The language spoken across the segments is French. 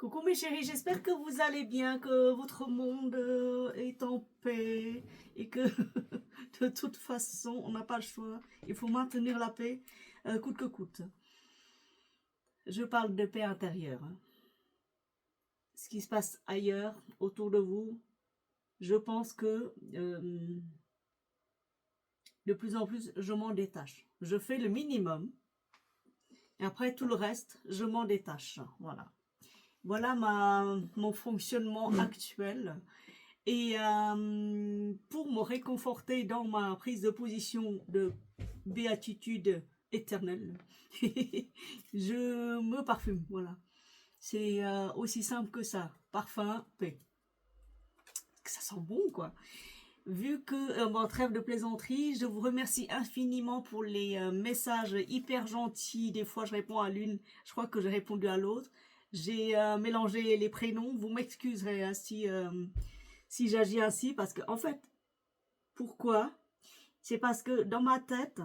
Coucou mes chéris, j'espère que vous allez bien, que votre monde est en paix et que de toute façon, on n'a pas le choix. Il faut maintenir la paix coûte que coûte. Je parle de paix intérieure, hein. Ce qui se passe ailleurs, autour de vous, je pense que de plus en plus, je m'en détache. Je fais le minimum et après tout le reste, je m'en détache. Voilà. Voilà mon fonctionnement actuel. Et pour me réconforter dans ma prise de position de béatitude éternelle, je me parfume, voilà. C'est aussi simple que ça. Parfum, paix. Ça sent bon, quoi. Vu que, bon, trêve de plaisanterie, je vous remercie infiniment pour les messages hyper gentils. Des fois, je réponds à l'une, je crois que j'ai répondu à l'autre. J'ai mélangé les prénoms. Vous m'excuserez hein, si j'agis ainsi, parce que, en fait, pourquoi? C'est parce que dans ma tête,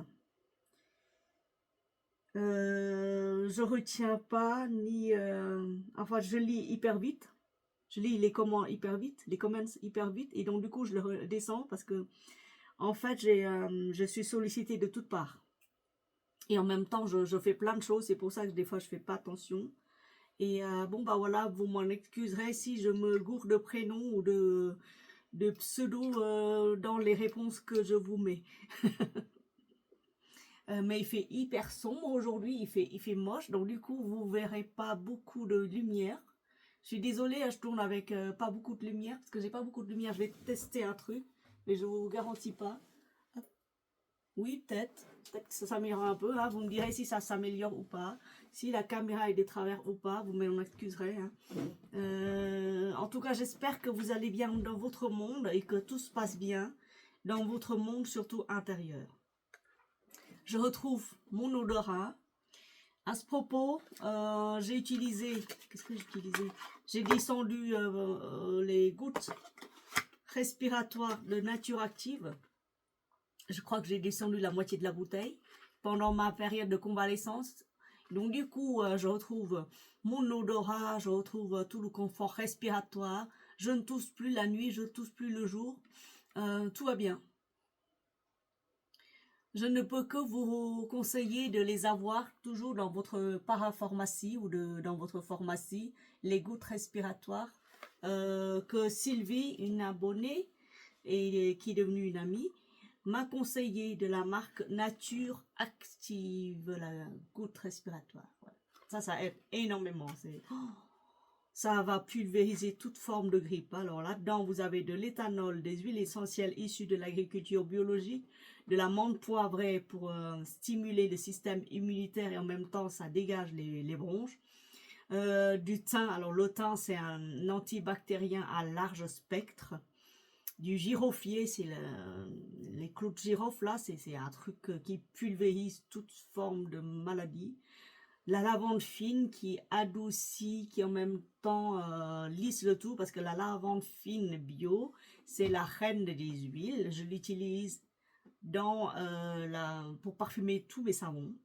je retiens pas ni... enfin, je lis hyper vite. Je lis les comments hyper vite, les comments hyper vite, et donc du coup, je le redescends parce que, en fait, je suis sollicitée de toutes parts. Et en même temps, je fais plein de choses, c'est pour ça que des fois, je fais pas attention. Et bon, bah voilà, vous m'en excuserez si je me gourre de prénoms ou de pseudo dans les réponses que je vous mets. Mais il fait hyper sombre aujourd'hui, il fait moche, donc du coup vous verrez pas beaucoup de lumière. Je suis désolée, hein, je tourne avec pas beaucoup de lumière, parce que j'ai pas beaucoup de lumière, je vais tester un truc, mais je vous garantis pas. Hop. Oui, peut-être que ça s'améliore un peu, hein. Vous me direz si ça s'améliore ou pas, si la caméra est de travers ou pas, vous m'en excuserez. Hein. En tout cas, j'espère que vous allez bien dans votre monde et que tout se passe bien dans votre monde, surtout intérieur. Je retrouve mon odorat. À ce propos, j'ai utilisé, qu'est-ce que j'ai utilisé? J'ai descendu les gouttes respiratoires de Nature Active. Je crois que j'ai descendu la moitié de la bouteille pendant ma période de convalescence. Donc du coup, je retrouve mon odorat, je retrouve tout le confort respiratoire. Je ne tousse plus la nuit, je ne tousse plus le jour. Tout va bien. Je ne peux que vous conseiller de les avoir toujours dans votre parapharmacie ou dans votre pharmacie, les gouttes respiratoires que Sylvie, une abonnée et qui est devenue une amie, m'a conseillé de la marque Nature Active, la goutte respiratoire. Voilà. Ça aide énormément. Ça va pulvériser toute forme de grippe. Alors là-dedans, vous avez de l'éthanol, des huiles essentielles issues de l'agriculture biologique, de la menthe poivrée pour stimuler le système immunitaire et en même temps, ça dégage les bronches. Du thym, alors le thym, c'est un antibactérien à large spectre. Du giroflier, c'est les clous de girofle, là, c'est un truc qui pulvérise toute forme de maladie. La lavande fine qui adoucit, qui en même temps lisse le tout, parce que la lavande fine bio, c'est la reine des huiles. Je l'utilise pour parfumer tous mes savons.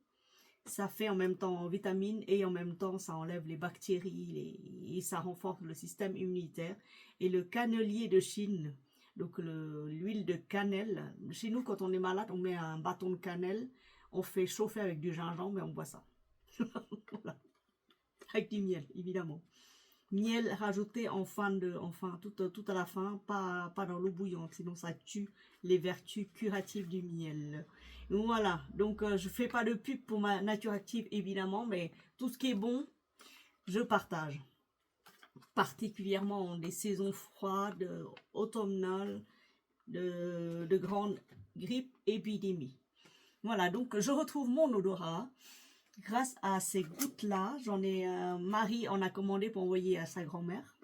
Ça fait en même temps vitamine et en même temps ça enlève les bactéries et ça renforce le système immunitaire. Et le cannelier de Chine, donc l'huile de cannelle. Chez nous, quand on est malade, on met un bâton de cannelle, on fait chauffer avec du gingembre et on boit ça. Voilà. Avec du miel, évidemment. Miel rajouté tout à la fin, pas dans l'eau bouillante, sinon ça tue les vertus curatives du miel. Donc voilà, donc je fais pas de pub pour ma Nature Active, évidemment, mais tout ce qui est bon, je partage. Particulièrement en des saisons froides, automnales, de grandes grippes, épidémies. Voilà, donc je retrouve mon odorat grâce à ces gouttes-là. J'en ai Marie en a commandé pour envoyer à sa grand-mère.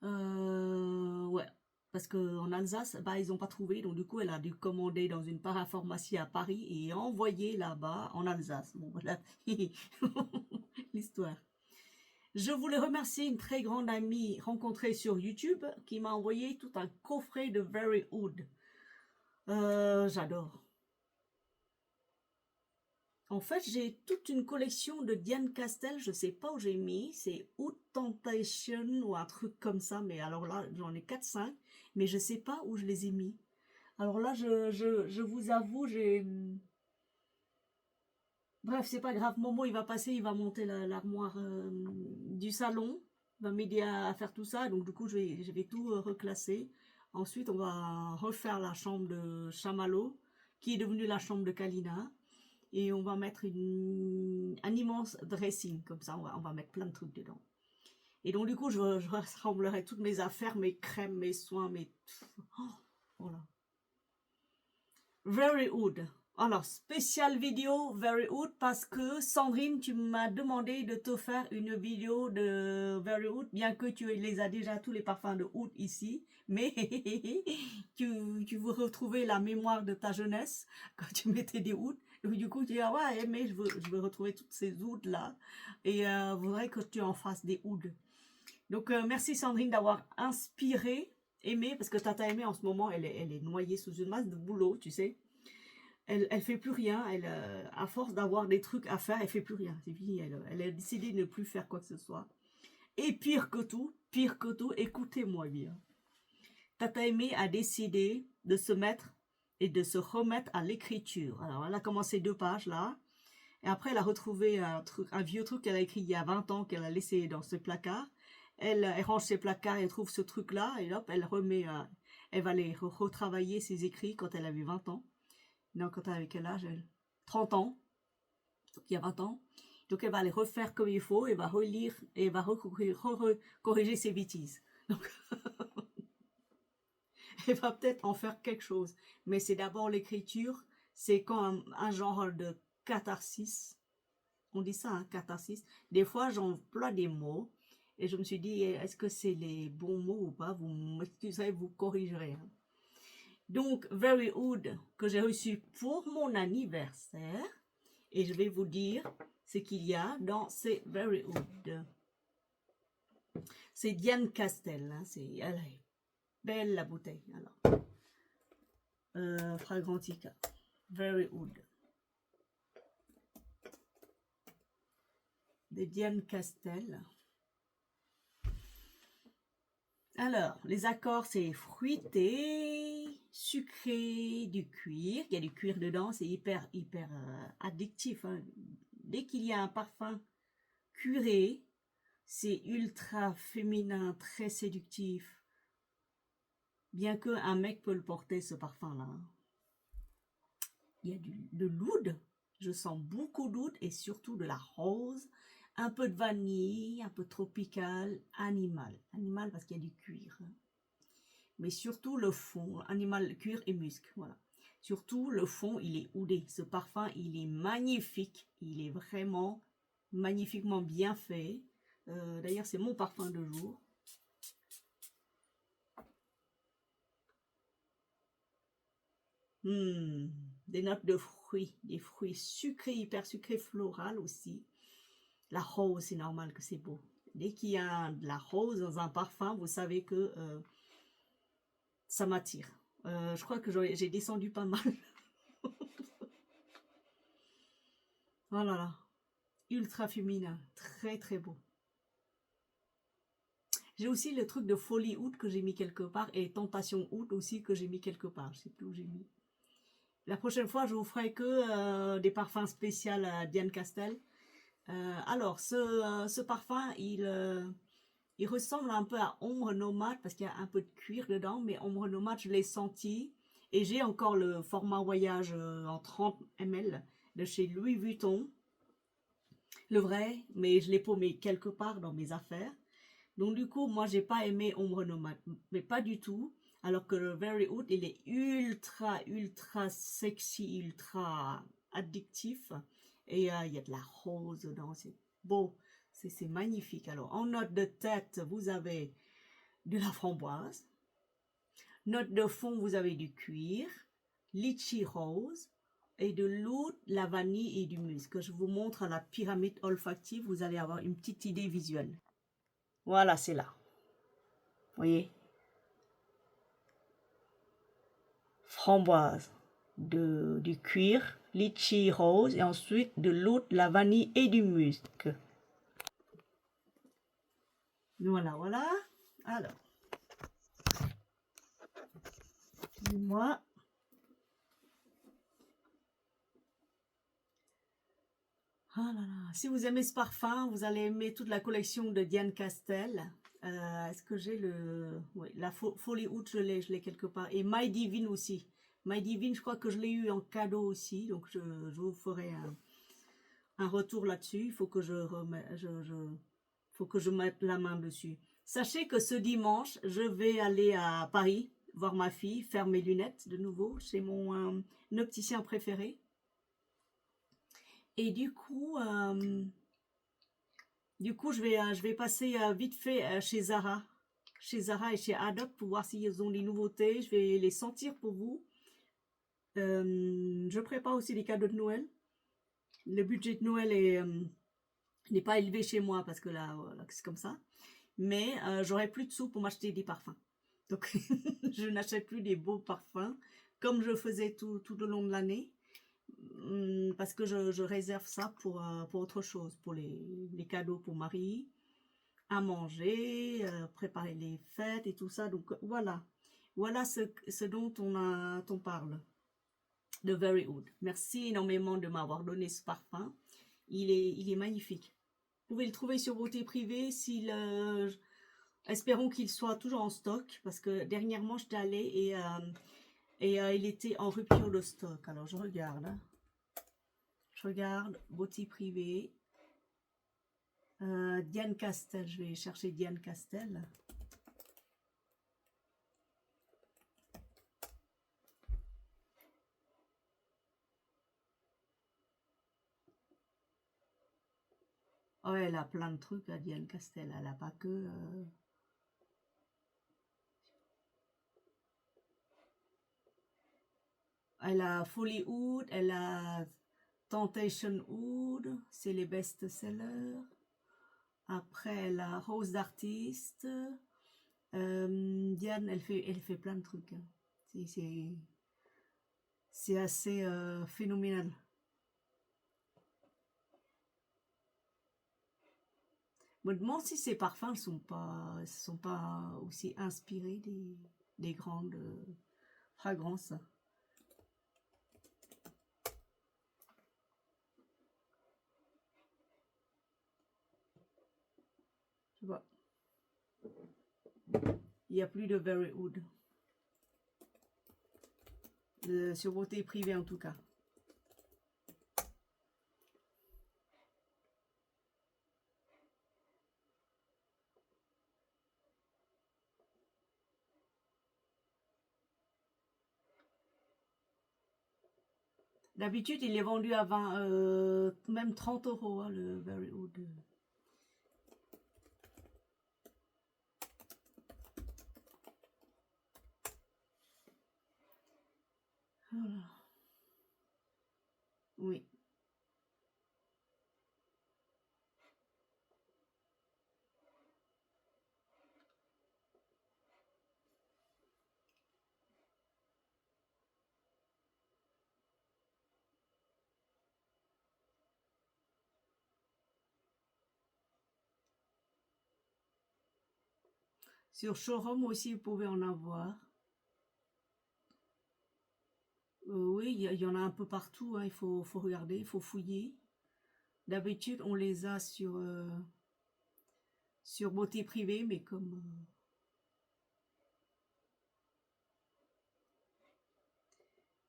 Ouais, parce qu'en Alsace, bah, ils n'ont pas trouvé, donc du coup, elle a dû commander dans une parapharmacie à Paris et envoyer là-bas en Alsace. Bon, voilà l'histoire. Je voulais remercier une très grande amie rencontrée sur YouTube qui m'a envoyé tout un coffret de Very Oud. J'adore. En fait, j'ai toute une collection de Diane Castel, je sais pas où j'ai mis, c'est Oud Temptation ou un truc comme ça, mais alors là, j'en ai 4-5, mais je sais pas où je les ai mis. Alors là, je vous avoue, j'ai... Bref, c'est pas grave, Momo, il va passer, il va monter l'armoire du salon, il va m'aider à faire tout ça, donc du coup, je vais tout reclasser. Ensuite, on va refaire la chambre de Chamallow, qui est devenue la chambre de Kalina. Et on va mettre un immense dressing, comme ça, on va mettre plein de trucs dedans. Et donc, du coup, je rassemblerai toutes mes affaires, mes crèmes, mes soins, mes... Oh, voilà. Very Oud. Alors, spéciale vidéo Very Oud parce que Sandrine, tu m'as demandé de te faire une vidéo de Very Oud, bien que tu les as déjà tous les parfums de Oud ici, mais tu veux retrouver la mémoire de ta jeunesse quand tu mettais des Oud. Donc, du coup, tu dis, ah ouais, mais je veux retrouver toutes ces Ouds là et voudrais que tu en fasses des Ouds. Donc, merci Sandrine d'avoir inspiré, aimé, parce que Tata Aimée en ce moment, elle est noyée sous une masse de boulot, tu sais. Elle fait plus rien, à force d'avoir des trucs à faire, elle fait plus rien, c'est fini, elle a décidé de ne plus faire quoi que ce soit. Et pire que tout, écoutez-moi bien. Tata Aimée a décidé de se mettre et de se remettre à l'écriture. Alors, elle a commencé 2 pages là, et après elle a retrouvé un vieux truc qu'elle a écrit il y a 20 ans, qu'elle a laissé dans ce placard. Elle range ses placards, elle trouve ce truc là, et hop, elle remet, elle va aller retravailler ses écrits quand elle avait 20 ans. Non, quand elle avait quel âge elle? 30 ans, donc il y a 20 ans. Donc elle va les refaire comme il faut, elle va relire et elle va corriger ses bêtises. Donc elle va peut-être en faire quelque chose. Mais c'est d'abord l'écriture, c'est quand un genre de catharsis. On dit ça, hein, catharsis. Des fois, j'emploie des mots et je me suis dit, est-ce que c'est les bons mots ou pas? Vous m'excuserez, vous corrigerez. Hein. Donc, Very Oud, que j'ai reçu pour mon anniversaire. Et je vais vous dire ce qu'il y a dans ces Very Oud. C'est Diane Castel. Hein, elle est belle la bouteille. Alors, Fragrantica. Very Oud. De Diane Castel. Alors, les accords, c'est fruité, sucré, du cuir. Il y a du cuir dedans, c'est hyper addictif. Hein. Dès qu'il y a un parfum cuiré, c'est ultra féminin, très séductif. Bien qu'un mec peut le porter, ce parfum-là. Il y a de l'oud. Je sens beaucoup d'oud et surtout de la rose. Un peu de vanille, un peu tropical, animal. Animal parce qu'il y a du cuir. Mais surtout le fond, animal, cuir et musc, voilà. Surtout le fond, il est oudé. Ce parfum, il est magnifique. Il est vraiment magnifiquement bien fait. D'ailleurs, c'est mon parfum de jour. Des notes de fruits, des fruits sucrés, hyper sucrés, floral aussi. La rose, c'est normal que c'est beau. Dès qu'il y a de la rose dans un parfum, vous savez que ça m'attire. Je crois que j'ai descendu pas mal. Oh là là, ultra féminin, très très beau. J'ai aussi le truc de folie oud que j'ai mis quelque part et tentation oud aussi que j'ai mis quelque part. Je sais plus où j'ai mis. La prochaine fois, je vous ferai que des parfums spéciaux à Diane Castel. Alors, ce parfum, il ressemble un peu à Ombre Nomade parce qu'il y a un peu de cuir dedans, mais Ombre Nomade, je l'ai senti. Et j'ai encore le format voyage en 30 ml de chez Louis Vuitton. Le vrai, mais je l'ai paumé quelque part dans mes affaires. Donc du coup, moi, j'ai pas aimé Ombre Nomade, mais pas du tout. Alors que le Very Oud, il est ultra sexy, ultra addictif. Et il y a de la rose dedans, c'est beau, c'est magnifique. Alors, en note de tête, vous avez de la framboise. Note de fond, vous avez du cuir, litchi rose et de l'oud, la vanille et du musc. Je vous montre à la pyramide olfactive, vous allez avoir une petite idée visuelle. Voilà, c'est là. Vous voyez? Framboise, du cuir, litchi rose, et ensuite de l'oud, la vanille et du musc. Voilà, voilà. Alors, dis-moi. Ah là là. Si vous aimez ce parfum, vous allez aimer toute la collection de Diane Castel. Est-ce que j'ai le... Oui, la Folie Oud, je l'ai quelque part. Et My Divine aussi. My Divine, je crois que je l'ai eu en cadeau aussi. Donc, je vous ferai un retour là-dessus. Il faut que faut que je mette la main dessus. Sachez que ce dimanche, je vais aller à Paris voir ma fille, faire mes lunettes de nouveau chez mon opticien préféré. Et du coup, je vais passer vite fait chez Zara et chez Adopt pour voir s'ils ont des nouveautés. Je vais les sentir pour vous. Je prépare aussi des cadeaux de Noël. Le budget de Noël n'est pas élevé chez moi parce que là, voilà, c'est comme ça. Mais j'aurai plus de sous pour m'acheter des parfums. Donc, je n'achète plus des beaux parfums comme je faisais tout au long de l'année. Parce que je réserve ça pour autre chose, pour les cadeaux pour Marie, à manger, préparer les fêtes et tout ça. Donc voilà, voilà ce dont on parle de Very Oud. Merci énormément de m'avoir donné ce parfum. Il est magnifique. Vous pouvez le trouver sur Beauté Privée. Espérons qu'il soit toujours en stock, parce que dernièrement j'étais allée et il était en rupture de stock. Alors je regarde. Hein. Je regarde Beauté Privée. Diane Castel, je vais chercher Diane Castel. Oh, elle a plein de trucs, à Diane Castel. Elle n'a pas que... Elle a Folie Oud, elle a Temptation Oud, c'est les best-sellers. Après, elle a Rose d'artiste. Diane, elle fait plein de trucs. Hein. C'est assez phénoménal. Je me demande si ces parfums ne sont pas aussi inspirés des grandes fragrances. Je vois. Il n'y a plus de Very Oud. Sur Beauté Privée en tout cas. D'habitude, il est vendu à 20, même 30 €, hein, le Very Oud. Voilà. Oui. Sur Showroom aussi, vous pouvez en avoir. Oui, il y en a un peu partout. Hein, il faut regarder, il faut fouiller. D'habitude, on les a sur Beauté Privée, mais comme...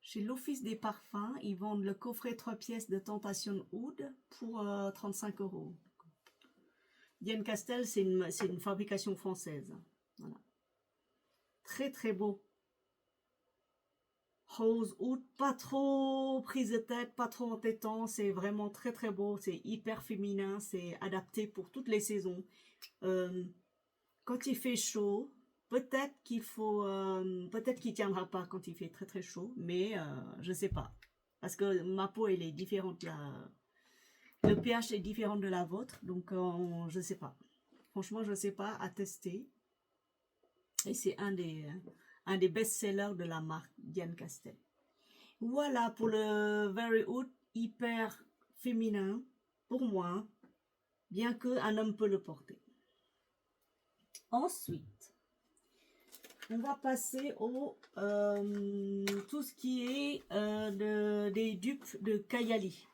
chez l'Office des parfums, ils vendent le coffret 3 pièces de Temptation Oud pour 35 €. Diane Castel, c'est une fabrication française. Voilà. Très très beau. Rose Oud, pas trop prise de tête, pas trop entêtant. C'est vraiment très très beau. C'est hyper féminin. C'est adapté pour toutes les saisons. Quand il fait chaud, peut-être qu'il tiendra pas quand il fait très très chaud, mais je sais pas. Parce que ma peau, elle est différente. Le pH est différent de la vôtre, donc je sais pas. Franchement, je sais pas, à tester. Et c'est un des best-sellers de la marque Diane Castel. Voilà pour le Very Oud, hyper féminin pour moi, bien qu'un homme peut le porter. Ensuite, on va passer au tout ce qui est des dupes de Kayali.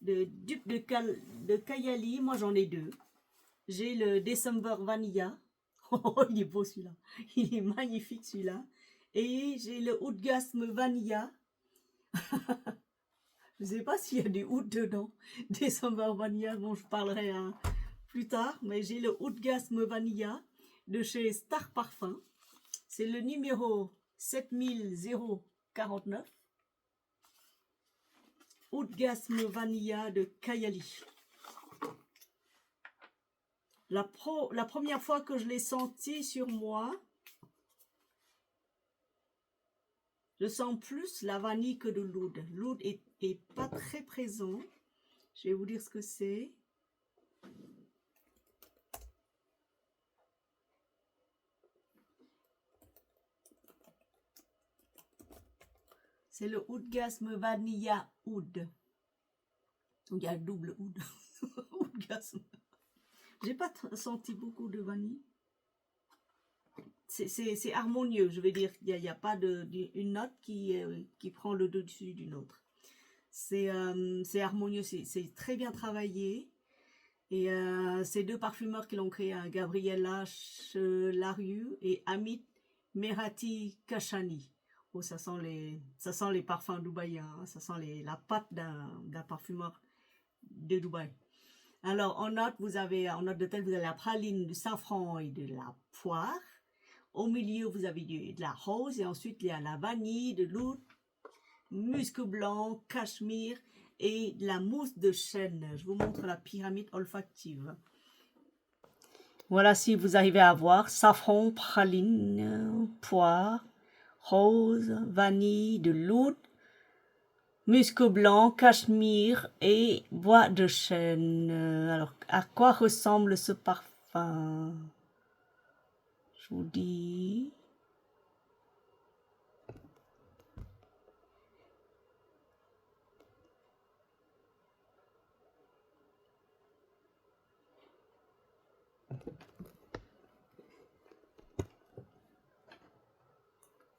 De dupes de Kayali, moi j'en ai deux. J'ai le December Vanilla. Oh, il est beau celui-là. Il est magnifique celui-là. Et j'ai le Oudgasme Vanilla. Je ne sais pas s'il y a du oud dedans. December Vanilla, bon, je parlerai plus tard. Mais j'ai le Oudgasme Vanilla de chez Star Parfum. C'est le numéro 7049. Oudgasme Vanilla de Kayali. La première fois que je l'ai senti sur moi, je sens plus la vanille que de l'oud. L'oud est pas très présent. Je vais vous dire ce que c'est. C'est le Oudgasme Vanilla Oud. Il y a le double oud. Oudgasme. J'ai pas senti beaucoup de vanille. C'est harmonieux, je veux dire. Il n'y a pas une note qui prend le dessus d'une autre. C'est harmonieux, c'est très bien travaillé. Et ces deux parfumeurs qui l'ont créé, Gabriel H. Larieux et Amit Merati Kashani. Oh, ça sent les parfums dubaïens, hein. Ça sent la patte d'un parfumeur de Dubaï. Alors, en note de tête, vous avez la praline, du safran et de la poire. Au milieu, vous avez de la rose et ensuite il y a la vanille, de l'oud, musc blanc, cachemire et de la mousse de chêne. Je vous montre la pyramide olfactive. Voilà, si vous arrivez à voir, safran, praline, poire, rose, vanille, de l'oud, musc blanc, cachemire et bois de chêne. Alors, à quoi ressemble ce parfum? Je vous dis...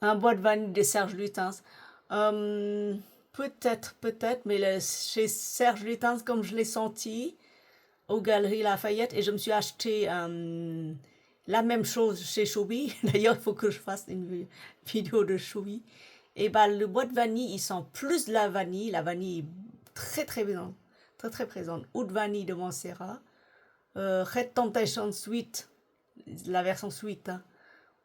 Un bois de vanille de Serge Lutens. Peut-être, mais chez Serge Lutens, comme je l'ai senti aux Galeries Lafayette, et je me suis acheté la même chose chez Choubi. D'ailleurs, il faut que je fasse une vidéo de Choubi. Et ben, le bois de vanille, il sent plus de la vanille. La vanille est très présente. Très présente. Oud vanille de Montserrat. Red Temptation Sweet, la version sweet, hein,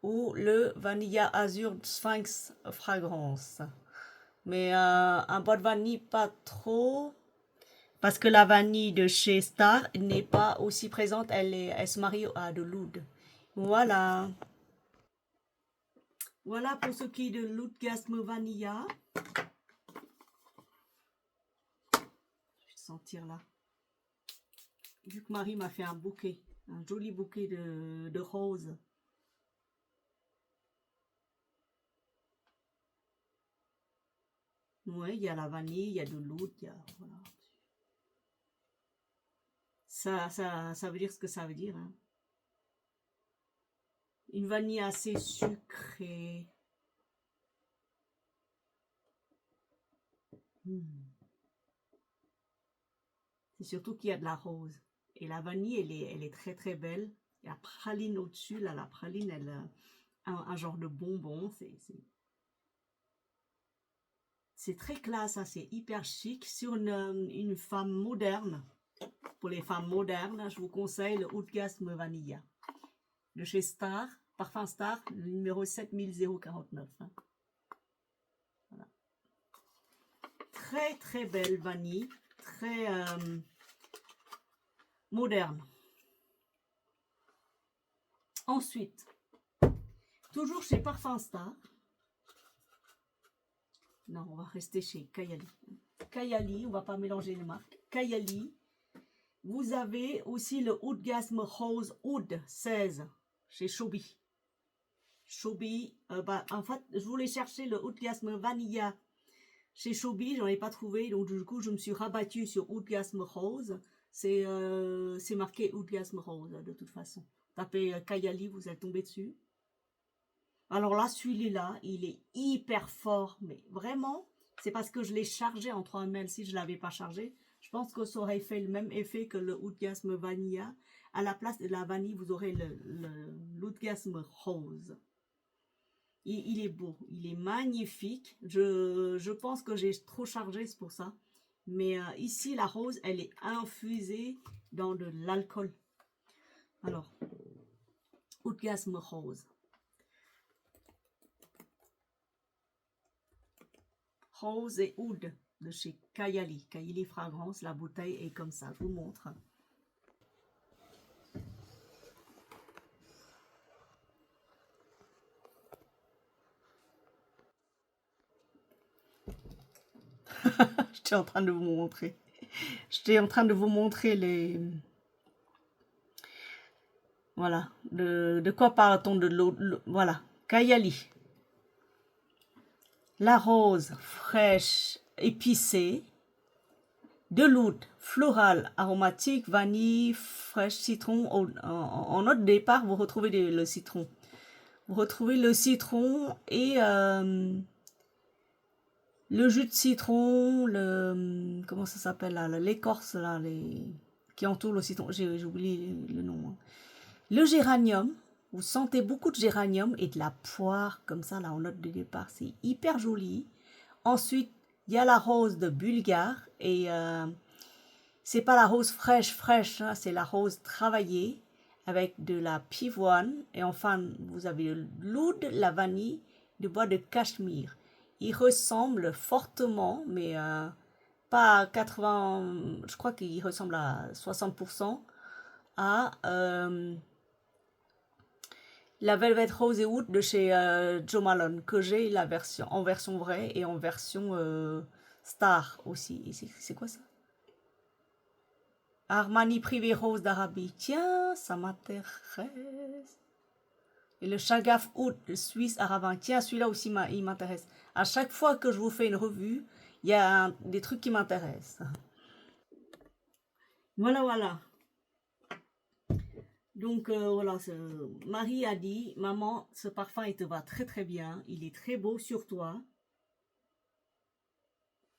ou le Vanilla Azure Sphinx Fragrance. Mais un bois de vanille, pas trop, parce que la vanille de chez Star n'est pas aussi présente, elle se marie à de l'oud. Voilà. Voilà pour ce qui est de l'Oudgasme Vanilla. Je vais sentir là. Vu que Marie m'a fait un bouquet, un joli bouquet de roses. Ouais, il y a la vanille, il y a de l'oud, il y a... Voilà. Ça veut dire ce que ça veut dire, hein. Une vanille assez sucrée. C'est surtout qu'il y a de la rose. Et la vanille, elle est très belle. Il y a la praline au-dessus. Là, la praline, elle a un genre de bonbon. C'est très classe, hein, c'est hyper chic. Sur une femme moderne, pour les femmes modernes, je vous conseille le Oudgasme Vanilla. De chez Star, Parfum Star, le numéro 7049. Hein. Voilà. Très belle vanille, très moderne. Ensuite, toujours chez Parfum Star. Non, on va rester chez Kayali. Kayali, on ne va pas mélanger les marques. Kayali. Vous avez aussi le Oudgasme Rose Oud 16 chez Choubi. Chobi. En fait, je voulais chercher le Oudgasme Vanilla chez Chobi, j'en ai pas trouvé, donc du coup, je me suis rabattue sur Oudgasme Rose. C'est marqué Oudgasme Rose, de toute façon. Tapez Kayali, vous allez tomber dessus. Alors là, celui-là, il est hyper fort, mais vraiment, c'est parce que je l'ai chargé en 3 ml. Si je ne l'avais pas chargé, je pense que ça aurait fait le même effet que le Oudgasme Vanilla. À la place de la vanille, vous aurez l'Oudgasme Rose. Il est beau, il est magnifique. Je pense que j'ai trop chargé, c'est pour ça. Mais ici, la rose, elle est infusée dans de l'alcool. Alors, Oudgasme Rose. Rose et oud de chez Kayali. Kayali Fragrance, la bouteille est comme ça, je vous montre. J'étais en train de vous montrer. J'étais en train de vous montrer les... Voilà. De quoi parle-t-on de l'eau? Voilà. Kayali. La rose fraîche, épicée. De l'oud, floral, aromatique, vanille, fraîche, citron. En note de départ, vous retrouvez le citron. Vous retrouvez le citron et le jus de citron, comment ça s'appelle là, l'écorce là, qui entoure le citron. J'ai oublié le nom. Hein. Le géranium. Vous sentez beaucoup de géranium et de la poire comme ça là en note de départ. C'est hyper joli. Ensuite, il y a la rose de Bulgare et c'est pas la rose fraîche, hein, c'est la rose travaillée avec de la pivoine. Et enfin, vous avez l'oud, la vanille, du bois de cachemire. Il ressemble fortement, mais pas à 80, je crois qu'il ressemble à 60% à la Velvet Rose et Oud de chez Jo Malone, que j'ai la version, en version vraie et en version star aussi. C'est quoi ça? Armani Privé Rose d'Arabie. Tiens, ça m'intéresse. Et le Chagaf Oud de Suisse Arabin. Tiens, celui-là aussi, il m'intéresse. À chaque fois que je vous fais une revue, il y a des trucs qui m'intéressent. Voilà, voilà. Donc, voilà, Marie a dit, maman, ce parfum, il te va très très bien. Il est très beau sur toi.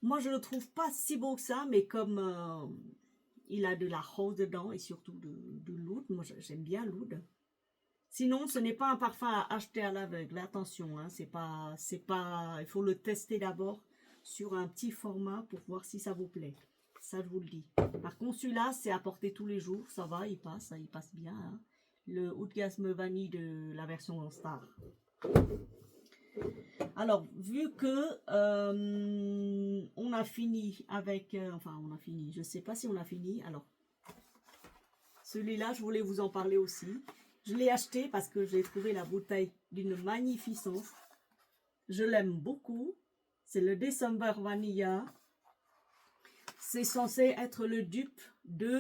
Moi, je ne le trouve pas si beau que ça, mais comme il a de la rose dedans et surtout de l'oud. Moi, j'aime bien l'oud. Sinon, ce n'est pas un parfum à acheter à l'aveugle. Attention, hein, c'est pas, il faut le tester d'abord sur un petit format pour voir si ça vous plaît. Ça, je vous le dis. Par contre, celui-là, c'est à porter tous les jours. Ça va, il passe bien. Hein. Le Oudgasme Vanille de la version Star. Alors, vu que on a fini avec... enfin, on a fini. Je ne sais pas si on a fini. Alors, celui-là, je voulais vous en parler aussi. Je l'ai acheté parce que j'ai trouvé la bouteille d'une magnificence. Je l'aime beaucoup. C'est le December Vanilla. C'est censé être le dupe de...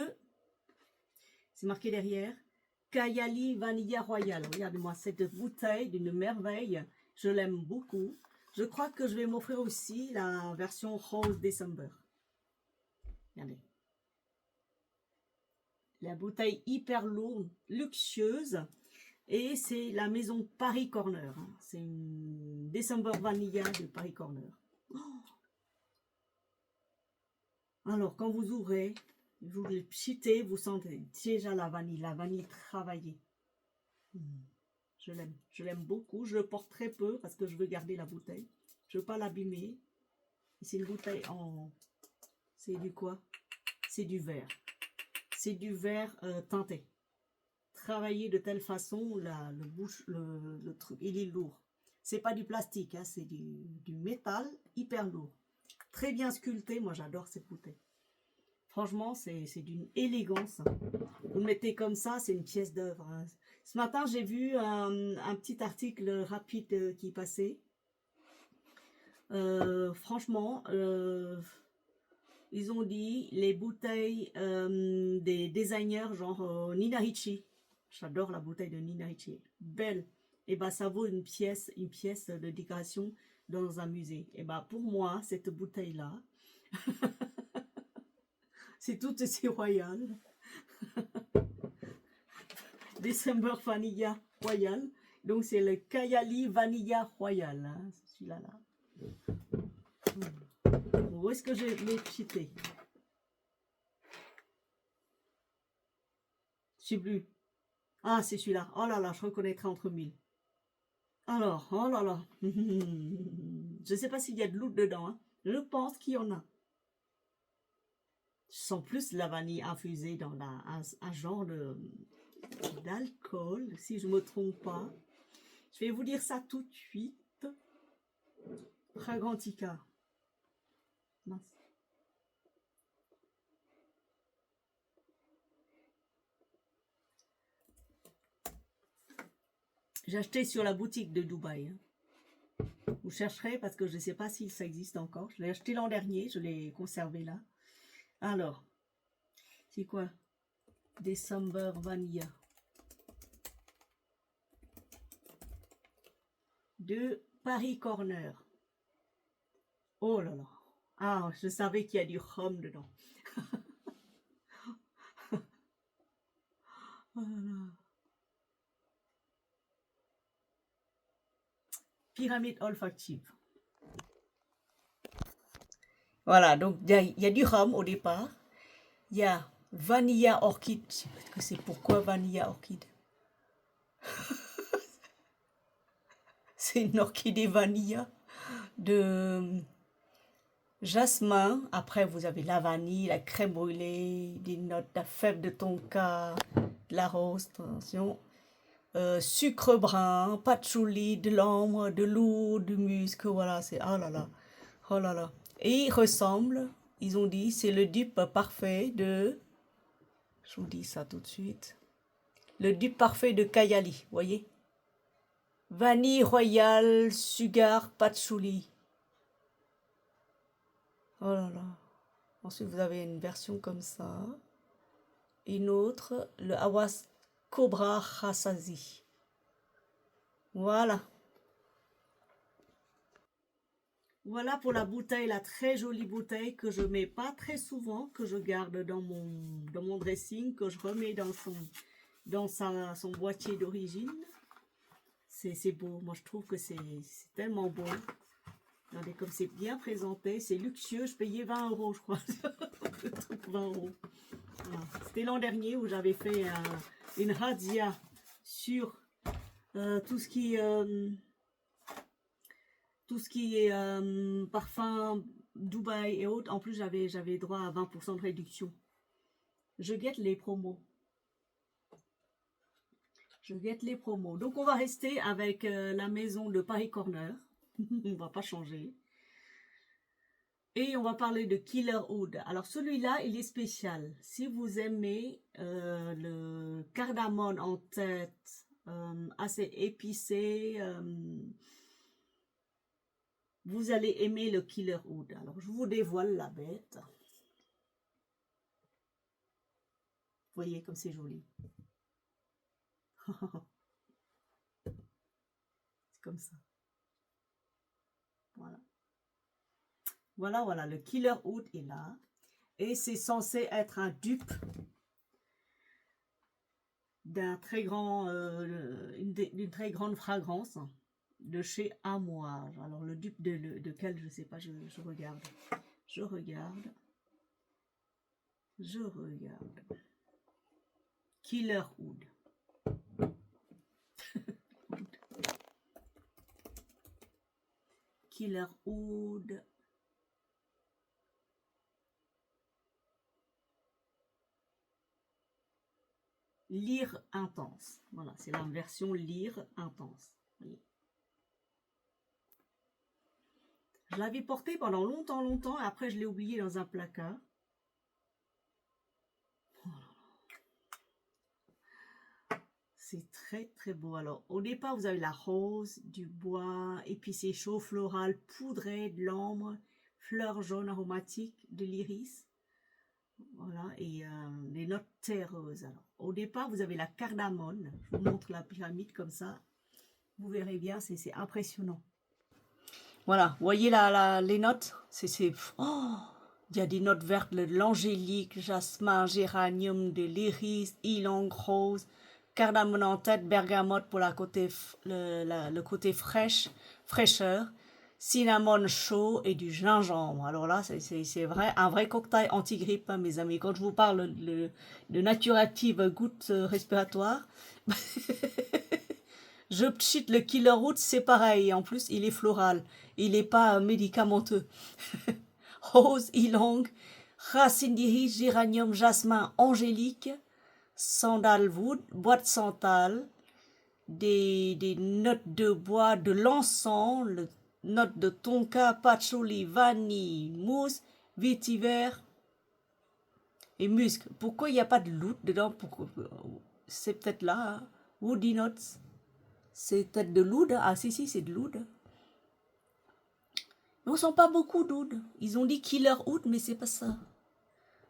C'est marqué derrière. Kayali Vanilla Royal. Regardez-moi cette bouteille d'une merveille. Je l'aime beaucoup. Je crois que je vais m'offrir aussi la version Rose December. Regardez. La bouteille hyper lourde, luxueuse. Et c'est la maison Paris Corner. Hein. C'est une December Vanilla de Paris Corner. Oh. Alors, quand vous ouvrez, vous le pchitez, vous sentez déjà la vanille travaillée. Je l'aime beaucoup. Je le porte très peu parce que je veux garder la bouteille. Je ne veux pas l'abîmer. C'est une bouteille en... C'est du quoi? C'est du verre. C'est du verre teinté. Travaillé de telle façon, le truc, il est lourd. C'est pas du plastique, hein, c'est du métal hyper lourd. Très bien sculpté, moi j'adore cette bouteille. Franchement, c'est d'une élégance. Vous le mettez comme ça, c'est une pièce d'œuvre. Hein. Ce matin, j'ai vu un petit article rapide qui passait. Franchement, ils ont dit les bouteilles des designers genre Nina Ricci. J'adore la bouteille de Nina Ricci. Belle. et ben ça vaut une pièce de décoration dans un musée. Et ben pour moi, cette bouteille-là, c'est tout aussi royal. December Vanilla Royal. Donc c'est le Kayali Vanilla Royal. Hein, celui-là là. Où est-ce que je l'ai cheaté? Je sais plus. Ah, c'est celui-là. Oh là là, je reconnaîtrai entre mille. Alors, oh là là. Je ne sais pas s'il y a de l'eau dedans. Hein. Je pense qu'il y en a. Je sens plus la vanille infusée dans un genre d'alcool, si je ne me trompe pas. Je vais vous dire ça tout de suite. Fragrantica. Mince. J'ai acheté sur la boutique de Dubaï. Hein. Vous chercherez parce que je ne sais pas si ça existe encore. Je l'ai acheté l'an dernier, je l'ai conservé là. Alors, c'est quoi? December Vanilla. De Paris Corner. Oh là là. Ah, je savais qu'il y a du rhum dedans. Oh là là. Pyramide olfactive. Voilà, donc il y a du rhum au départ. Il y a Vanilla Orchid. Je sais pas que c'est pourquoi Vanilla Orchid. C'est une orchidée vanilla de jasmin. Après, vous avez la vanille, la crème brûlée, des notes de fève de tonka, de la rose, attention. Sucre brun, patchouli, de l'ambre, de l'oud, du musc, voilà, c'est oh là là, oh là là. Et ils ressemblent, ils ont dit, c'est le dupe parfait de, je vous dis ça tout de suite, le dupe parfait de Kayali, voyez? Vanille royale, sugar, patchouli. Oh là là. Ensuite, vous avez une version comme ça. Une autre, le Awas Cobra Rassazi. Voilà. Voilà pour la bouteille, la très jolie bouteille que je mets pas très souvent, que je garde dans mon dressing, que je remets dans son boîtier d'origine. C'est beau. Moi, je trouve que c'est tellement beau. Regardez comme c'est bien présenté. C'est luxueux. Je payais 20 €, je crois. Le truc 20 €. Voilà. C'était l'an dernier où j'avais fait une razzia sur tout ce qui est parfum Dubaï et autres. En plus, j'avais droit à 20% de réduction. Je guette les promos. Je guette les promos. Donc, on va rester avec la maison de Paris Corner. On va pas changer. Et on va parler de Killer Oud. Alors, celui-là, il est spécial. Si vous aimez le cardamone en tête, assez épicé, vous allez aimer le Killer Oud. Alors, je vous dévoile la bête. Vous voyez comme c'est joli. C'est comme ça. Voilà. Voilà, voilà. Le Killer Oud est là. Et c'est censé être un dupe d'une très grande fragrance de chez Amouage. Alors, le dupe de quel, je ne sais pas, je regarde. Je regarde. Killer Oud. Killer Oud. Lire intense. Voilà, c'est la version lire intense. Voyez. Je l'avais porté pendant longtemps, et après je l'ai oublié dans un placard. C'est très très beau. Alors au départ vous avez la rose, du bois, épicé chaud, floral, poudré, de l'ambre, fleurs jaunes aromatiques, de l'iris. Voilà, et les notes terreuses. Alors au départ vous avez la cardamone. Je vous montre la pyramide comme ça. Vous verrez bien, c'est impressionnant. Voilà, vous voyez là, les notes? Oh, il y a des notes vertes, de l'angélique, jasmin, géranium, de l'iris, ylang rose, cardamome en tête, bergamote pour le côté fraîcheur, cinnamon chaud et du gingembre. Alors là, c'est vrai, un vrai cocktail anti-grippe, hein, mes amis. Quand je vous parle de Naturative gouttes respiratoires, je pchit le Killer Root, c'est pareil. En plus, il est floral. Il n'est pas médicamenteux. Rose, ylang, racine d'iris, géranium, jasmin, angélique, sandalwood, bois de santal, des notes de bois, de l'encens, notes de tonka, patchouli, vanille, mousse, vétiver et musc. Pourquoi il n'y a pas de loot dedans? C'est peut-être là, hein? Woody notes. C'est peut-être de l'oud. Ah si, c'est de l'oud. Mais on sent pas beaucoup d'oud. Ils ont dit killer oud, mais c'est pas ça.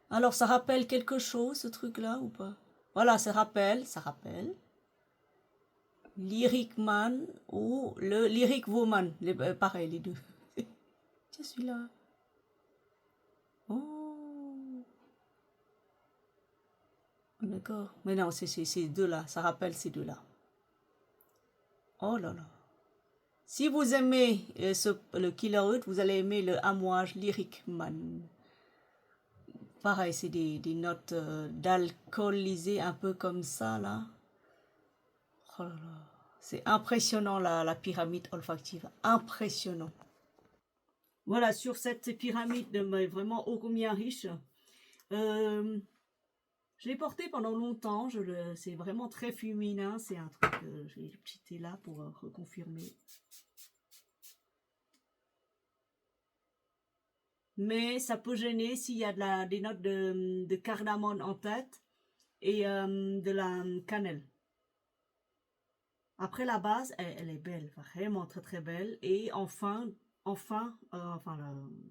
Alors ça rappelle quelque chose, ce truc-là, ou pas? Voilà, ça rappelle. Lyric Man ou le Lyric Woman. Pareil, les deux. Tiens, celui-là. Oh. D'accord. Mais non, c'est ces deux-là. Ça rappelle ces deux-là. Oh là là. Si vous aimez le Killer Oud, vous allez aimer le Amouage Lyric Man. Pareil, c'est des notes d'alcoolisé un peu comme ça, là. Oh là là. C'est impressionnant, la pyramide olfactive. Impressionnant. Voilà, sur cette pyramide vraiment ô combien riche. Je l'ai porté pendant longtemps. C'est vraiment très féminin. C'est un truc que j'ai petit là pour reconfirmer. Mais ça peut gêner s'il y a des notes de cardamome en tête et de la cannelle. Après la base, elle est belle, vraiment très très belle. Et enfin,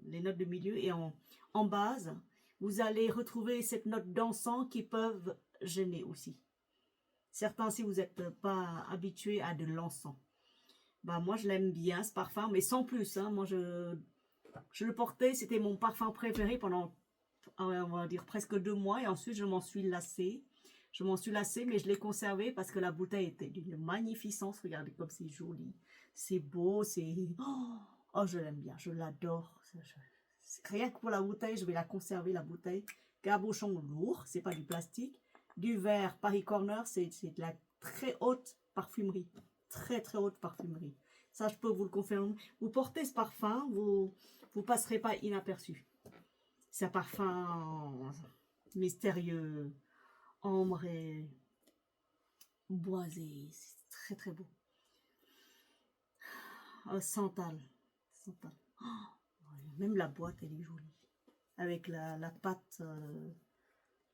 les notes de milieu et en base, vous allez retrouver cette note d'encens qui peuvent gêner aussi. Certains, si vous n'êtes pas habitué à de l'encens. Bah, moi, je l'aime bien ce parfum, mais sans plus. Hein. Moi, je le portais, c'était mon parfum préféré pendant, on va dire, presque 2 mois. Et ensuite, je m'en suis lassée. Mais je l'ai conservé parce que la bouteille était d'une magnificence. Regardez comme c'est joli. C'est beau, c'est... Oh, je l'aime bien, je l'adore. Rien que pour la bouteille, je vais la conserver, la bouteille. Cabochon lourd, c'est pas du plastique. Du verre Paris Corner, c'est de la très haute parfumerie. Très, très haute parfumerie. Ça, je peux vous le confirmer. Vous portez ce parfum, vous passerez pas inaperçu. C'est un parfum mystérieux, ambré, boisé, c'est très très beau. Santal. Même la boîte, elle est jolie. Avec la pâte,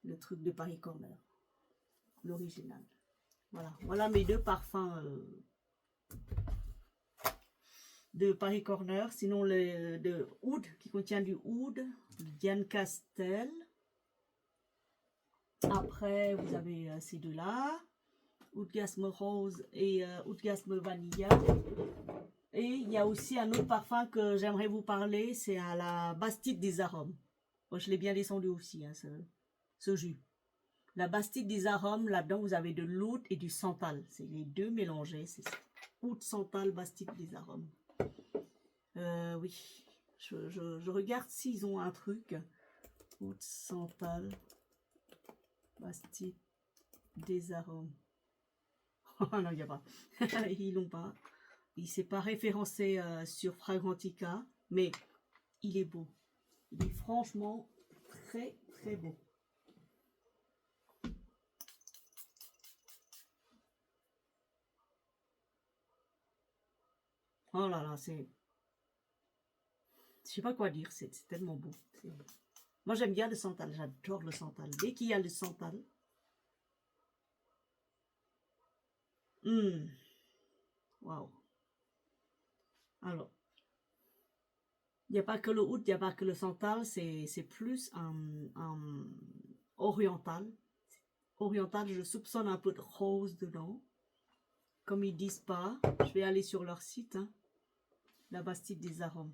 le truc de Paris Corner. L'original. Voilà mes deux parfums de Paris Corner. Sinon, de oud, qui contient du oud, Diane Castel. Après, vous avez ces deux-là. Oudgasme Rose et Oudgasme Vanilla. Et il y a aussi un autre parfum que j'aimerais vous parler, c'est à la Bastide des arômes. Moi, je l'ai bien descendu aussi, hein, ce jus. La Bastide des arômes, là-dedans, vous avez de l'oud et du santal. C'est les deux mélangés. C'est oud, santal, Bastide des arômes. Oui, je regarde s'ils ont un truc. Oud, santal, Bastide des arômes. Oh non, il n'y a pas. Ils l'ont pas. Il ne s'est pas référencé sur Fragrantica, mais il est beau. Il est franchement très très beau. Oh là là, c'est... Je sais pas quoi dire, c'est tellement beau. Moi j'aime bien le santal, j'adore le santal. Dès qu'il y a le santal... Waouh. Alors, il n'y a pas que le oud, il n'y a pas que le santal, c'est plus un oriental. Oriental, je soupçonne un peu de rose dedans. comme ils disent pas, je vais aller sur leur site, hein, la Bastide des Arômes.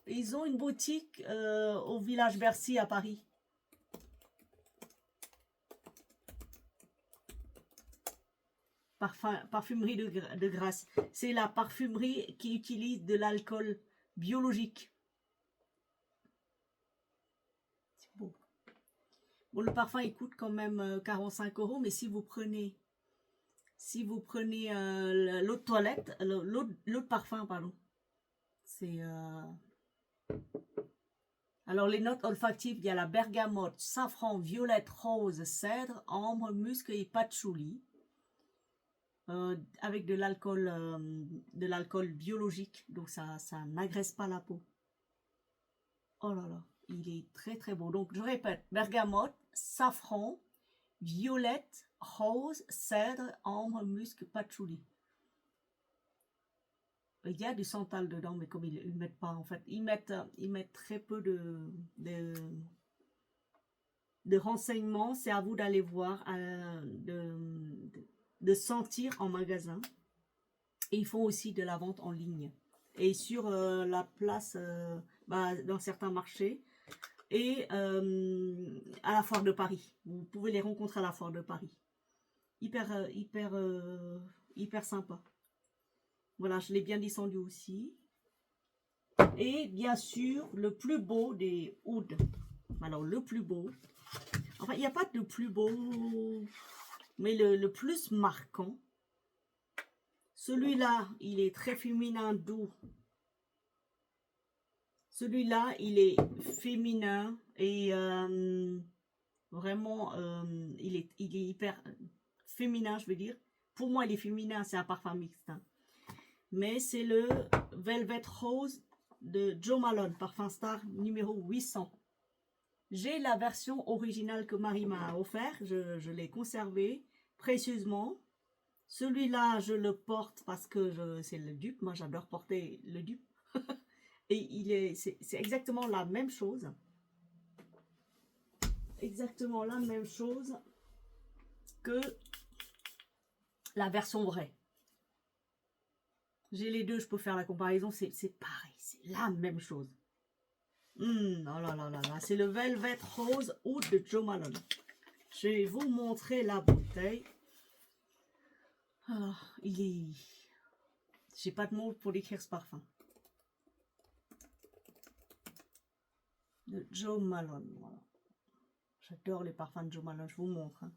Ils ont une boutique au village Bercy à Paris. Parfumerie de Grasse. C'est la parfumerie qui utilise de l'alcool biologique. C'est beau. Bon, le parfum, il coûte quand même 45 €, mais si vous prenez l'eau de toilette, l'eau de parfum, pardon, c'est... Alors, les notes olfactives, il y a la bergamote, safran, violette, rose, cèdre, ambre, musc et patchouli. Avec de l'alcool biologique, donc ça n'agresse pas la peau. Oh là là, il est très très beau. Donc je répète, bergamote, safran, violette, rose, cèdre, ambre, musc, patchouli. Il y a du santal dedans, mais comme ils mettent pas, en fait, ils mettent très peu de renseignements. C'est à vous d'aller voir, de sentir en magasin. Et ils font aussi de la vente en ligne. Et sur la place, dans certains marchés. Et à la foire de Paris. Vous pouvez les rencontrer à la foire de Paris. Hyper sympa. Voilà, je l'ai bien descendu aussi. Et bien sûr, le plus beau des ouds. Alors, le plus beau. Enfin, il n'y a pas de plus beau. Mais le plus marquant. Celui-là, il est très féminin, doux. Celui-là, il est féminin et vraiment, il est hyper féminin, je veux dire. Pour moi, il est féminin, c'est un parfum mixte. Hein. Mais c'est le Velvet Rose de Jo Malone, parfum star numéro 800. J'ai la version originale que Marie m'a offert. Je l'ai conservé précieusement. Celui-là, je le porte parce que c'est le dupe. Moi, j'adore porter le dupe. Et c'est exactement la même chose. Exactement la même chose que la version vraie. J'ai les deux, je peux faire la comparaison. C'est pareil, c'est la même chose. Oh là là là là, c'est le Velvet Rose Oud de Jo Malone. Je vais vous montrer la bouteille. Alors, il est... J'ai pas de mots pour décrire ce parfum. De Jo Malone, voilà. J'adore les parfums de Jo Malone, je vous montre. Hein.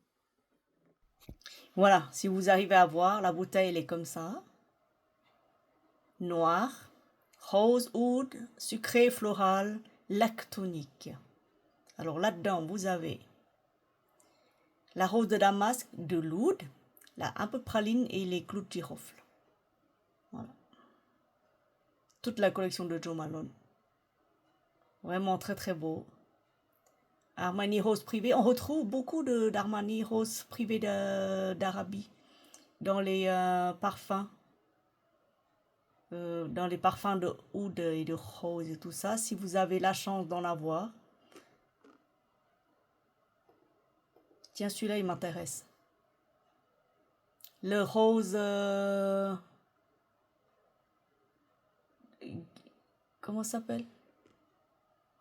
Voilà, si vous arrivez à voir, la bouteille, elle est comme ça. Noir, rose oud, sucré floral, lactonique. Alors là-dedans, vous avez la rose de Damasque de l'oud, là un peu praline et les clous de girofle. Voilà. Toute la collection de Jo Malone. Vraiment très très beau. Armani Rose privé. On retrouve beaucoup d'Armani Rose privé d'Arabie dans les parfums. Dans les parfums de oud et de rose et tout ça. Si vous avez la chance d'en avoir. Tiens, celui-là, il m'intéresse. Le rose... comment ça s'appelle?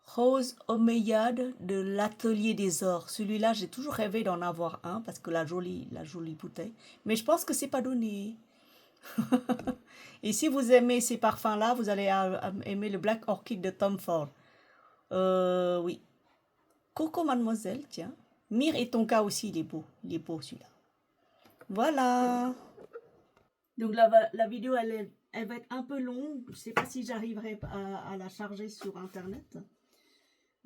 Rose Omeyyade de l'Atelier des Ors. Celui-là, j'ai toujours rêvé d'en avoir un parce que la jolie bouteille. Mais je pense que c'est pas donné. Et si vous aimez ces parfums-là, vous allez aimer le Black Orchid de Tom Ford. Oui. Coco Mademoiselle, tiens. Mire et Tonka aussi, il est beau. Il est beau celui-là. Voilà. Donc la vidéo, elle va être un peu longue. Je ne sais pas si j'arriverai à la charger sur Internet.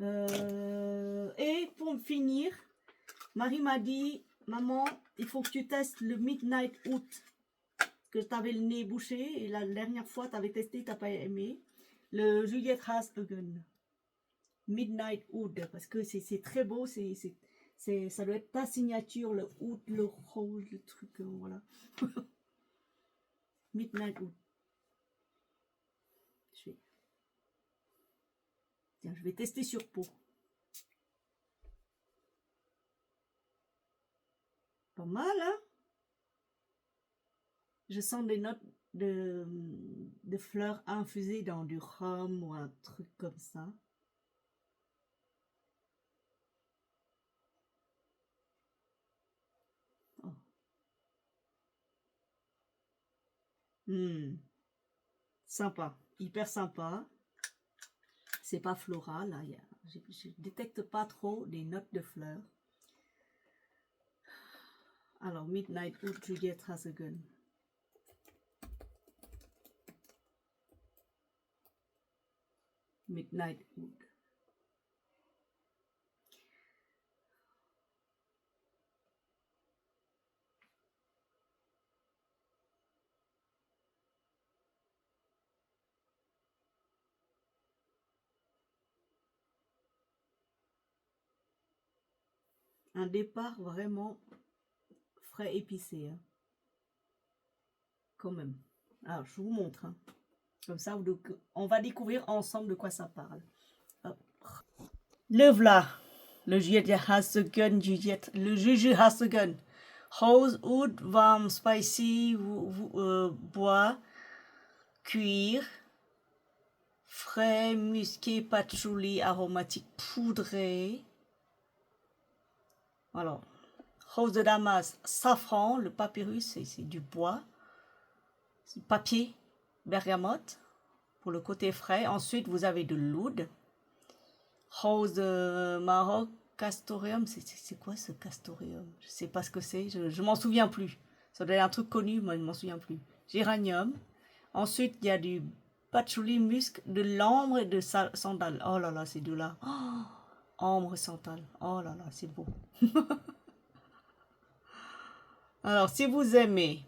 Et pour finir, Marie m'a dit, maman, il faut que tu testes le Midnight Oud. Que tu avais le nez bouché. Et la dernière fois, tu avais testé, tu n'as pas aimé. Le Juliette Haashagen. Midnight Oud. Parce que c'est très beau. Ça doit être ta signature, le oud, le rose, le truc. Voilà. Midnight Oud. Tiens, je vais tester sur peau. Pas mal, hein? Je sens des notes de fleurs infusées dans du rhum ou un truc comme ça. Oh. Sympa, hyper sympa. C'est pas floral, là. Je détecte pas trop des notes de fleurs. Alors, Midnight Oud, Juliette Hasegun. Midnight Oud. Un départ vraiment frais épicé, hein. Quand même. Alors, je vous montre, hein. Comme ça, on va découvrir ensemble de quoi ça parle. Hop. Le v'là, le Juliette Hasegun, le Juju Hasegun. Rose, oud, warm, spicy, bois, cuir, frais, musqué, patchouli, aromatique, poudré. Alors, rose de Damas, safran, le papyrus, c'est du bois. Papier, bergamote, pour le côté frais. Ensuite, vous avez de l'oud. Rose de Maroc, castoreum. C'est quoi ce castoreum? Je ne sais pas ce que c'est. Je m'en souviens plus. Ça doit être un truc connu, moi je ne m'en souviens plus. Géranium. Ensuite, il y a du patchouli, musc, de l'ambre et de sandal. Oh là là, c'est doux là. Oh, ambre, sandal. Oh là là, c'est beau. Alors, si vous aimez,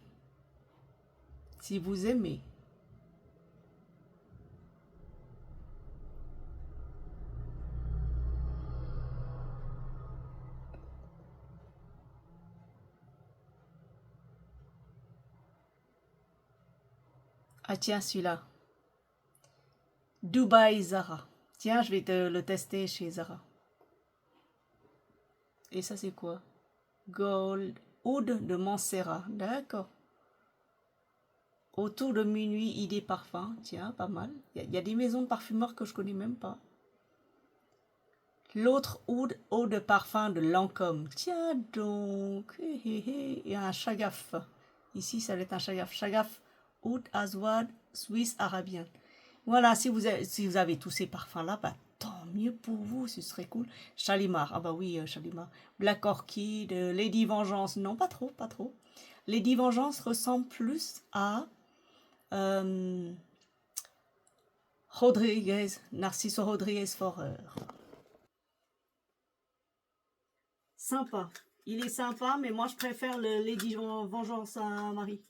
ah tiens, celui-là. Dubaï Zara. Tiens, je vais te le tester chez Zara. Et ça, c'est quoi? Gold Oud de Montserrat. D'accord. Autour de minuit, idée parfum. Tiens, pas mal. Il y a des maisons de parfumeurs que je connais même pas. L'autre oud, eau de parfum de Lancôme. Tiens donc. Et un chagaf. Ici, ça va être un chagaf. Chagaf, oud, azouad, suisse, arabien. Voilà, si vous avez tous ces parfums-là, bah, tant mieux pour vous, ce serait cool. Chalimar, ah bah oui, Chalimar. Black Orchid, Lady Vengeance, non, pas trop, pas trop. Lady Vengeance ressemble plus à Rodriguez, Narciso Rodriguez Forer. Sympa. Il est sympa, mais moi je préfère le Lady Vengeance à Marie.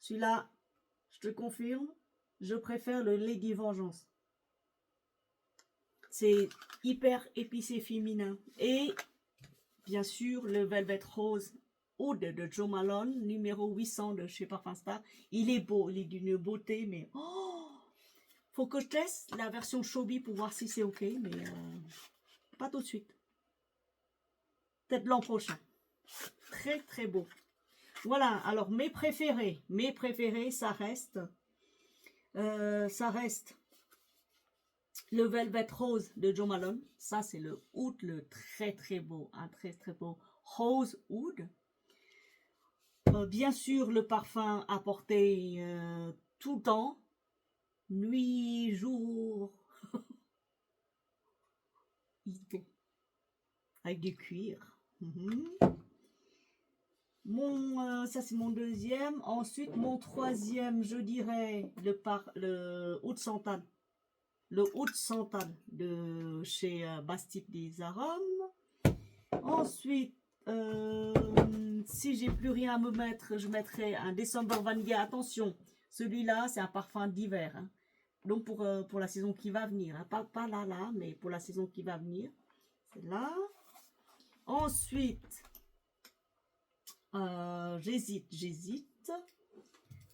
Celui-là, je te confirme, je préfère le Lady Vengeance. C'est hyper épicé féminin. Et bien sûr, le Velvet Rose Oud de Jo Malone, numéro 800 de chez Parfum Star. Il est beau, il est d'une beauté, mais oh, faut que je teste la version Chobi pour voir si c'est ok, mais pas tout de suite. Peut-être l'an prochain. Très très beau. Voilà, alors mes préférés, ça reste le Velvet Rose de Jo Malone. Ça, c'est le oud, le très très beau, un très très beau Rose Oud. Bien sûr, le parfum à porter tout le temps, nuit, jour, avec du cuir. Ça c'est mon deuxième. Ensuite, mon troisième, je dirais le Oud Santal. Le Oud Santal de chez Bastide des Arômes. Ensuite, si j'ai plus rien à me mettre, je mettrai un December Vanilla. Attention, celui-là, c'est un parfum d'hiver. Hein. Donc, pour la saison qui va venir. Hein. Pas là, mais pour la saison qui va venir. C'est là. Ensuite, j'hésite.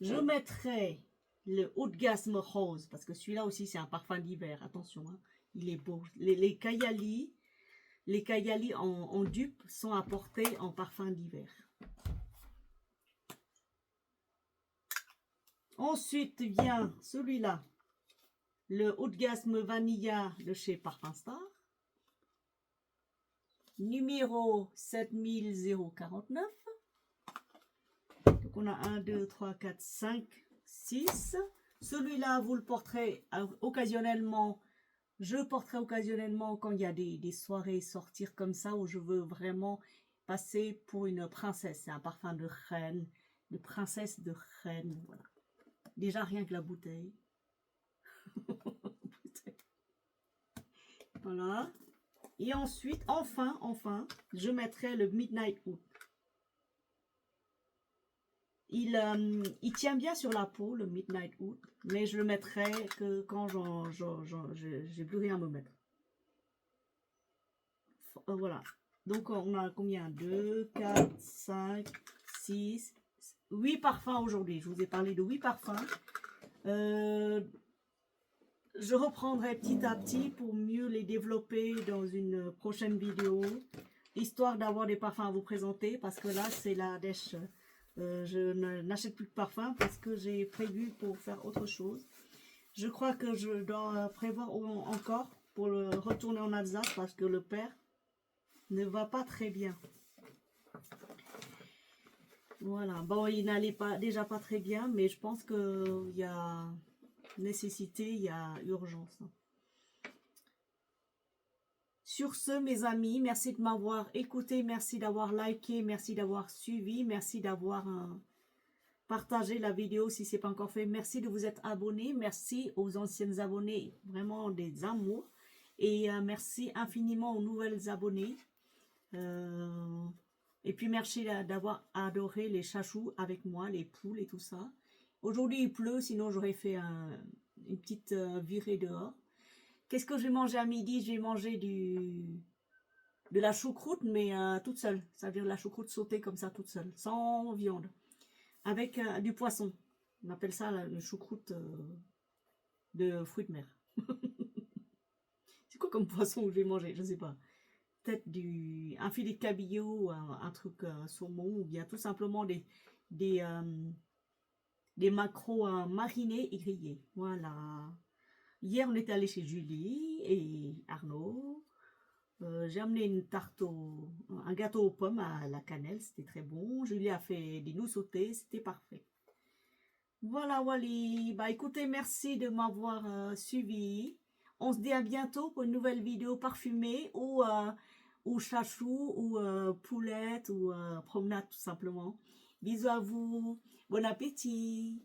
Je mettrai le Oudgasme Rose, parce que celui-là aussi, c'est un parfum d'hiver. Attention, hein. Il est beau. Les Kayali en dupe sont apportés en parfum d'hiver. Ensuite vient celui-là, le Orgasme Vanilla de chez Parfum Star. Numéro 7049. Donc on a 1, 2, 3, 4, 5, 6. Celui-là, vous le porterez occasionnellement. Je le porterai occasionnellement quand il y a des soirées sortir comme ça où je veux vraiment passer pour une princesse. C'est un parfum de reine, de princesse de reine. Voilà. Déjà rien que la bouteille. Voilà. Et ensuite, enfin, je mettrai le Midnight Oud. Il tient bien sur la peau, le Midnight Oud, mais je le mettrai que quand j'ai plus rien à me mettre. Voilà. Donc, on a combien? 2, 4, 5, 6, 8 parfums aujourd'hui. Je vous ai parlé de 8 parfums. Je reprendrai petit à petit pour mieux les développer dans une prochaine vidéo, histoire d'avoir des parfums à vous présenter, parce que là, c'est la dèche. Je n'achète plus de parfums parce que j'ai prévu pour faire autre chose. Je crois que je dois prévoir encore pour le retourner en Alsace parce que le père ne va pas très bien. Voilà, bon, il n'allait déjà pas très bien, mais je pense qu'il y a nécessité, il y a urgence. Sur ce, mes amis, merci de m'avoir écouté, merci d'avoir liké, merci d'avoir suivi, merci d'avoir partagé la vidéo si ce n'est pas encore fait. Merci de vous être abonné, merci aux anciennes abonnés, vraiment des amours. Et merci infiniment aux nouvelles abonnées. Et puis merci d'avoir adoré les chachous avec moi, les poules et tout ça. Aujourd'hui il pleut, sinon j'aurais fait une petite virée dehors. Qu'est-ce que je vais manger à midi? Je vais manger de la choucroute, mais toute seule. Ça veut dire la choucroute sautée comme ça, toute seule, sans viande. Avec du poisson. On appelle ça la choucroute de fruits de mer. C'est quoi comme poisson que je vais manger? Je ne sais pas. Peut-être un filet de cabillaud, un truc saumon, ou bien tout simplement des maquereaux marinés et grillés. Voilà. Hier, on était allé chez Julie et Arnaud. J'ai amené une tarte, un gâteau aux pommes à la cannelle, c'était très bon. Julie a fait des noix sautées, c'était parfait. Voilà, Wally. Bah écoutez, merci de m'avoir suivi. On se dit à bientôt pour une nouvelle vidéo parfumée ou chachou ou poulette ou promenade tout simplement. Bisous à vous. Bon appétit.